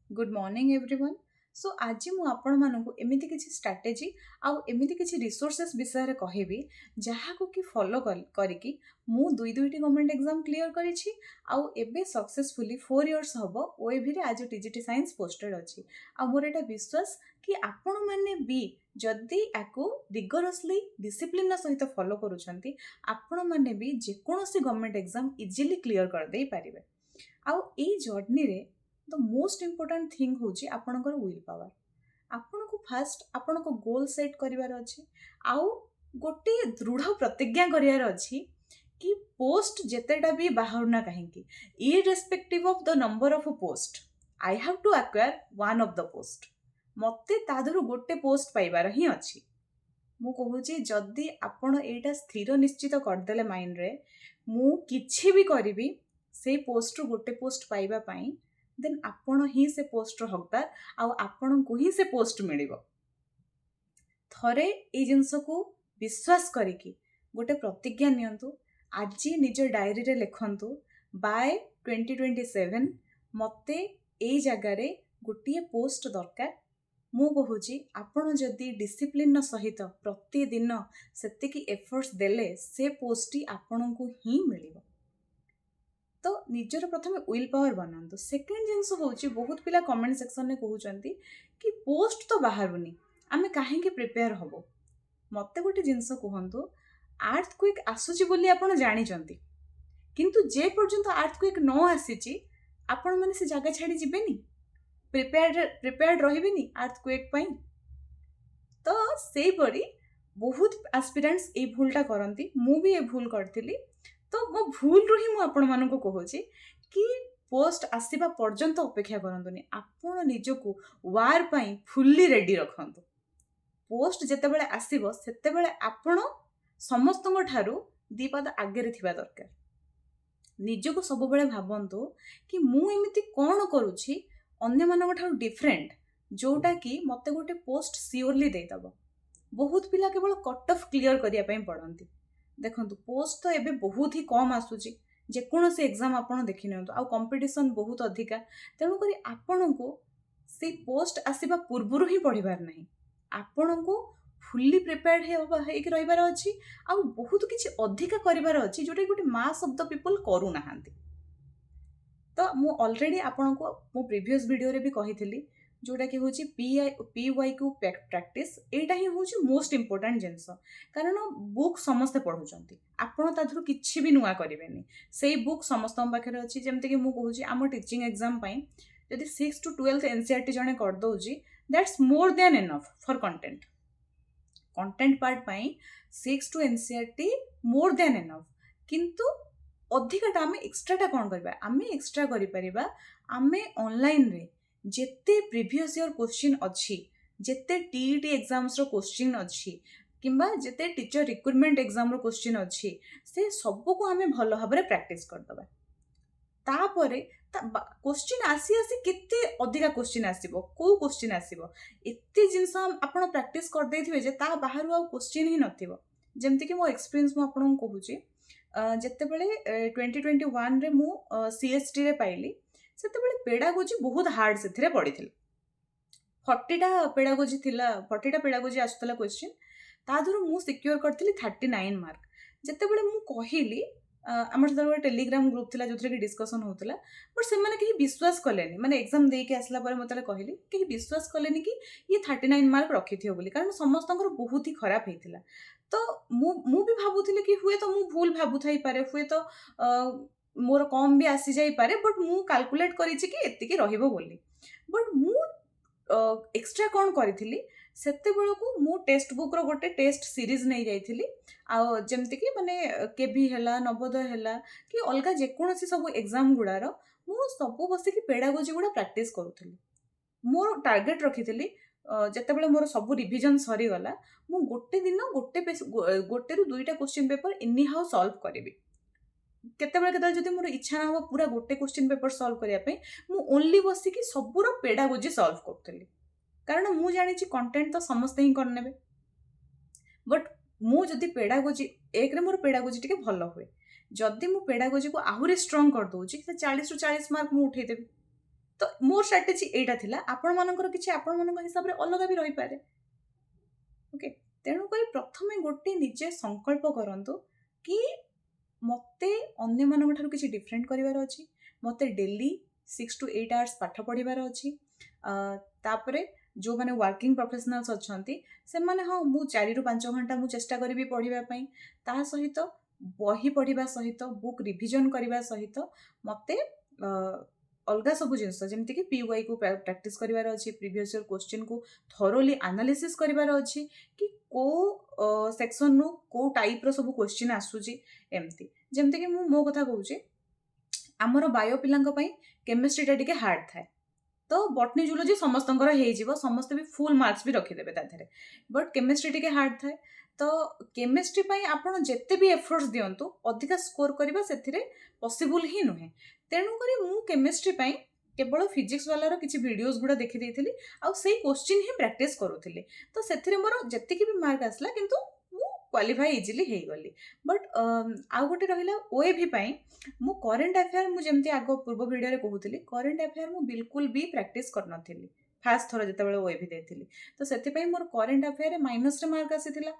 Good morning everyone. सो आज मु आपण मानकु एमिति किछि स्ट्रैटेजी आउ एमिति किछि रिसोर्सेस विषय रे कहबी जहाको कि फॉलो करिकी मु दुईटी गवर्नमेंट एग्जाम क्लियर करिछि आउ एबे सक्सेसफुली 4 इयर्स हबो ओएवी रे आज टीजीटी साइंस पोस्टेड अछि। आ मोर एटा विश्वास कि आपण माने भी जदि आकु रिगोरसली डिसिप्लिन सहित फॉलो करूछंती आपण माने भी जे कोनोसी गवर्नमेंट एग्जाम इजीली क्लियर कर देई परिबे। आउ ए जर्नी रे द मोस्ट इम्पोर्टाट थिंग हूँ आपणकर विल पावर। आपन को फास्ट आपन को गोल सेट करिवार अछि आउ गोटे दृढ़ प्रतिज्ञा करिवार अछि कि पोस्ट जेतेटा भी बाहर ना कहीं irrespective of the number of post I have to acquire one of the post. मते तादरु गोटे पोस्ट पाइबार ही अछि। मु कहूची जदि आपण एटा स्थिर निश्चित करदेले माइंड रे मु किछि भी करिवि से पोस्ट रु गोटे पोस्ट पाइबा पाई देन आपण ही से पोस्ट हकदार आउ आपण को ही से पोस्ट मिलिबो। थरे ए जिंस को विश्वास करिकी गोटे प्रतिज्ञा नियंतु आज निज डायरी रे लिखंतु बाय 2027 मते ए जगार गोटे पोस्ट दरकार। मु कहूची आपण जदि डिसिप्लिन सहित प्रतिदिन सेतिकी एफर्ट्स देले से पोस्ट आपण को ही मिलिबो। तो निजर प्रथम विल पावर बनातु। सेकेंड जिनस हूँ बहुत पिला कमेंट सेक्शन में कहते कि पोस्ट तो बाहरुनी आमे कहीं प्रिपेयर हबो। मते गोटे जिनस कहतु अर्थक्वेक आसुची बोली आपण जानिचंती किंतु जे पर्यंत अर्थक्वेक न आसीची आपण माने से जगह छाड़ी जिबेनी प्रिपेयर्ड रहिबेनी अर्थक्वेक पई। तो सेही परी बहुत एस्पिरेंट्स ए भूलटा करंती मु भी ए भूल करथिली। तो मो भूल रु ही मु आपण मानको कहूची कि पोस्ट आसीबा पर्यंत अपेक्षा करंतुनी आपण निजको वार पई फुल्ली रेडी रखंतु। पोस्ट जेते बेले आसीबो सेते बेले आपण समस्तंग ठारू दीपाद आगे रे थिबा दरकार। निजको सब बेले भाबंतु कि मु एमिति कोन करूची अन्य मानक ठारू डिफरेंट जोटा कि मते गोटे पोस्ट सियोरली देई दबो। बहुत पिला केवल कट ऑफ क्लियर करिया पई पड़ंती। देखंतु पोस्ट तो एबे बहुत ही कम आसुची जेकोसी एग्जाम आपण देखि नियंतु आउ कंपटीशन बहुत अधिका तेणु करी आपण को से पोस्ट आसीबा पूर्वरु ही पढ़िबार नहीं। आपण को फुल्ली प्रिपेयर्ड हेकि रहिबार अछि आउ बहुत किछि अधिका करिबार अछि जोटा गोटे मास ऑफ द पीपल करू नाहांती। तो मु ऑलरेडी आपण को मो प्रीवियस वीडियो रे भी कहिथिली जोटा कि हूँ पीवाई क्यू प्रैक्टिस एटा ही हूँ मोस्ट इम्पोर्टाट जिनस। कारण बुक समस्ते पढ़ुंट आपण ताधु किसी भी नुआ करेनि से बुक समस्त पाखे अच्छी जमती कि मुझे आम टीचिंग एग्जाम जदि 6 to 12 एनसीईआरटी जड़े करदे that's more than enough for content part pi 6 to NCERT more than enough. किंतु अधिकाटा आम एक्सट्राटा कौन करबा आम एक्सट्रा करिपरिबा आमे ऑनलाइन रे जेते प्रीवियस ईयर क्वेश्चन अच्छी जेते टीईटी एग्जाम्स रो क्वेश्चन अच्छी किंबा जेते टीचर रिक्रूटमेंट एग्जाम रो क्वेश्चन अच्छी से सब को आमे भलो भाबरे प्रैक्टिस करदबा। तापरे क्वेश्चन आसी आसी केते अधिका क्वेश्चन आसीबो को क्वेश्चन आसीबो एते जिंस आपण प्रैक्टिस कर देथिबे जे ता बाहरु आ क्वेश्चन ही नथिबो। जेमति कि मो एक्सपीरियंस मो आपन को कहूची जेते बेले 2021 रे मु सीएसटी रे पाइली सेते बेले पेडागोजी बहुत हार्ड से पड़ी 40टा पेडागोजी थिला 40टा पेडागोजी आसुतला क्वेश्चन तादरु मु सिक्योर करथिली 39 मार्क। जेते बेले मु कहिली हमर सर टेलीग्राम ग्रुप थिला जोथरे कि डिस्कशन होतला बट से माने कहीं विश्वास कलेनी माने एग्जाम दे के आसला पर मते कहली कहीं विश्वास कलेनी कि ये 39 मार्क रखिथियो बोली कारण समस्तंकर बहुत ही खराब हेतिला। तो मु भी भाबुथिली कि हुए तो मु भूल भाबु थाई पारे हुए तो मोर कम भी आसी जाई पारे बट मु कैलकुलेट करिछि कि एतिकी रहिबो बोली। बट मु एक्स्ट्रा कौन करी सेते बेलू मु टेक्स्ट बुक रो गोटे टेस्ट सीरीज नहीं जाइथिली आ जेमति कि माने केबी हैला नवोदय हैला कि अलगा जेकोसी सब एग्जाम गुड़ार मु सब बसी कि पेडागोजी गुड़ा प्रैक्टिस करूथली। मोर टार्गेट रखिथिली जेते बेले मोर सब रिवीजन सरी गला मु गोटे दिन गोटे रु दुईटा क्वेश्चन पेपर इनी हाउ सॉल्व करिवि। केते जदि मोर इच्छा ना हो पूरा गोटे क्वेश्चन पेपर सॉल्व करिया पे मु ओनली बसी कि सबुर पेडागोजी सॉल्व करथली कारण मु जानि छि कंटेंट तो समस्त ही करनेबे। बट मु जदि पेडागोजी एक रे मोर पेडागोजी टिके भलो हुए जदि मु पेडागोजी को आहुरी स्ट्रांग कर दोछि से 40 ରୁ 40 मार्क मु उठै देबी। तो मोर स्ट्राटेजी एटा थिला आपण मानकर किछि आपण मानक हिसाब रे अलग भी रही पारे ओके तेणु करी प्रथमे गोटे निजे संकल्प करंतु कि मते अन्य मानक ठारू किछि डिफरेंट करिवार अछि मते डेली 6 to 8 आवर्स पाठ पढ़िबार अछि तापरे जो माने वर्किंग प्रोफेशनल्स अछंती से माने हाँ मु 4 रु 5 घंटा मु चेष्टा करिवि पढ़िबा पई ता सहित बही पढ़िबा सहित बुक रिविजन करिबा सहित मते अलगा सब जिनस जेमति कि पीवाई को प्रैक्टिस करिवार अछि प्रीवियस ईयर क्वेश्चन को थरोली एनालिसिस करिवार अछि कि को सेक्शन नु को टाइप रो सब क्वेश्चन आसुची एमती जेमति कि मु मो कथा कहूची आमर बायो पिलांक पई केमिस्ट्री टा टिके हार्ड थाए तो बॉटनी जूलॉजी समस्तंकर हेजिवो समस्त भी फुल मार्क्स भी रखी देबे ताथरे बट केमिस्ट्री टिके हार्ड थाए तो केमिस्ट्री पई आपण जेते भी एफर्ट्स दियंतु अधिका स्कोर करबा सेथिरे पॉसिबल ही नुहे तेणु करी मु केमिस्ट्री पई केवल फिजिक्स वाला रो किछि वीडियोस गुडा देखि देइथिली आ सेही क्वेश्चन ही प्रैक्टिस करूथिली तो सेथिरे मोर जेतिकी भी मार्क आसला किंतु मु क्वालिफाई इजीली हे गली बट आ गोटे रहिला ओएभी पई मु करेंट अफेयर मु जेमती आगो पूर्व वीडियो रे कहूथिली करेंट अफेयर मु बिल्कुल भी प्रैक्टिस कर नथिली फास्ट थोड़ा जिते ओएभी देथिली तो सेति मोर करेंट अफेयर रे माइनस रे मार्क आसीथिला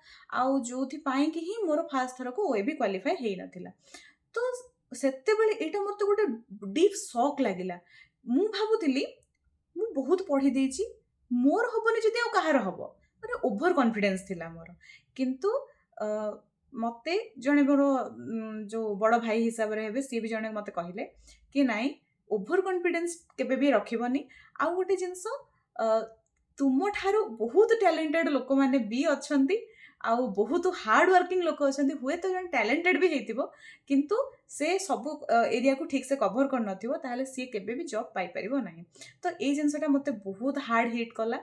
आउ जोथि पाई कि ही मोर फास्ट थर को ओएभी क्वालिफाई हेई नथिला तो सेते बेले एटा मते गोटे डीप शॉक लागिला मु भाबुथिली मु बहुत पढ़ी देइची मोर हबनी जदि आ कहार हबो माने ओभर कॉन्फिडेंस थिला मोर किंतु मते जने मोर जो बड़ भाई हिसाब रे हेबे सी भी जने मते कहिले कि नाइ ओभर कॉन्फिडेंस केबे भी रखिबनी आ गोटे जिंस तुम ठारू बहुत टैलेंटेड लोक माने भी अछंती आउ बहुत हार्ड वर्किंग लोक अछंती हुए तो जन टैलेंटेड भी हेतिबो किंतु से सब एरिया को ठीक से कवर कर नथिबो ताहले सी केबे भी जॉब पाई परिबो नाही तो ए जिंसटा मते बहुत हार्ड हिट कला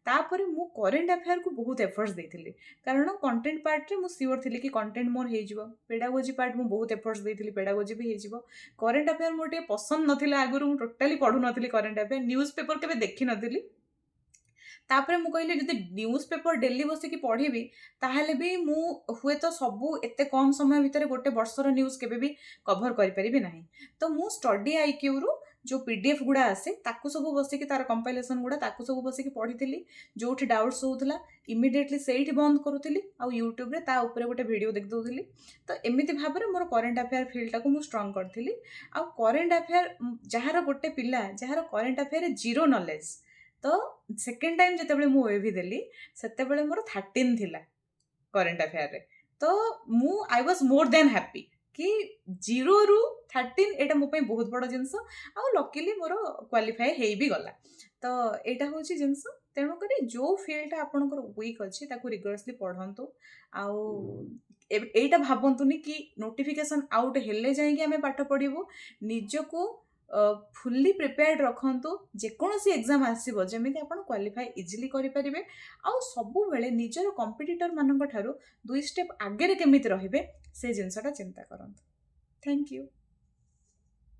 तापरे मु करेंट अफेयर को बहुत एफर्ट्स देथिली कारण कंटेंट पार्ट रे मु सियोर थिली कि कंटेंट मोर हे जिवो पेडागोजी पार्ट मु बहुत एफर्ट्स देथिली पेडागोजी भी हे जिवो करेंट अफेयर मोटे पसंद नथिला आगुरु मु टोटली पढु नथिली करेंट अफेयर न्यूज़ पेपर केबे देखि नथिली तापरे मु कहले जदि न्यूज़ पेपर डेली बसी की पढ़िबी ताहले भी मु हुए तो सबु एते कम समय भितर गोटे वर्षर न्यूज़ केबे भी कवर करि परिबी नाही तो मु स्टडी आईक्यू रु जो पीडीएफ गुड़ा आसे ताकू सब बसी की तार कंपाइलेशन गुड़ा ताकू सब बसी की पढ़ीथिली जोठी डाउट्स होउथला इमिडिएटली सेठी बंद करूथिली आ यूट्यूब रे ता ऊपर गोटे वीडियो देख दोथिली तो एमिति भाबरे मोर करंट अफेयर फील्ड टाको मु स्ट्रांग करथिली आ करंट अफेयर जहार गोटे पिला जहार करंट अफेयर जीरो नॉलेज तो सेकेंड टाइम जेतेबेले मु ओएवी देली सेतेबेले मोर 13 थिला करंट अफेयर रे तो मु I was more than happy कि 0 रु 13 एटा मो पई बहुत बड़ जिंस आ लकीली मोर क्वालिफाई हेई भी गला तो एटा होची जिंस तेणु करी जो फील्ड आपनकर वीक अछि ताकू रिगरसली पढंतु आ एटा भाबंतुनी कि नोटिफिकेशन आउट हेले जाई कि हमें पाठ पढिबो निजको फुल्ली प्रिपेयर्ड रखंतु जेकोसी एग्जाम आसीबो जेमिति आपण क्वालिफाई इजीली करि परिबे आ सबु बेले निजर कंपिटिटर मानक ठारू 2 स्टेप आगे रे केमिति रहिबे से जिंसटा चिंता करंतु थैंक यू।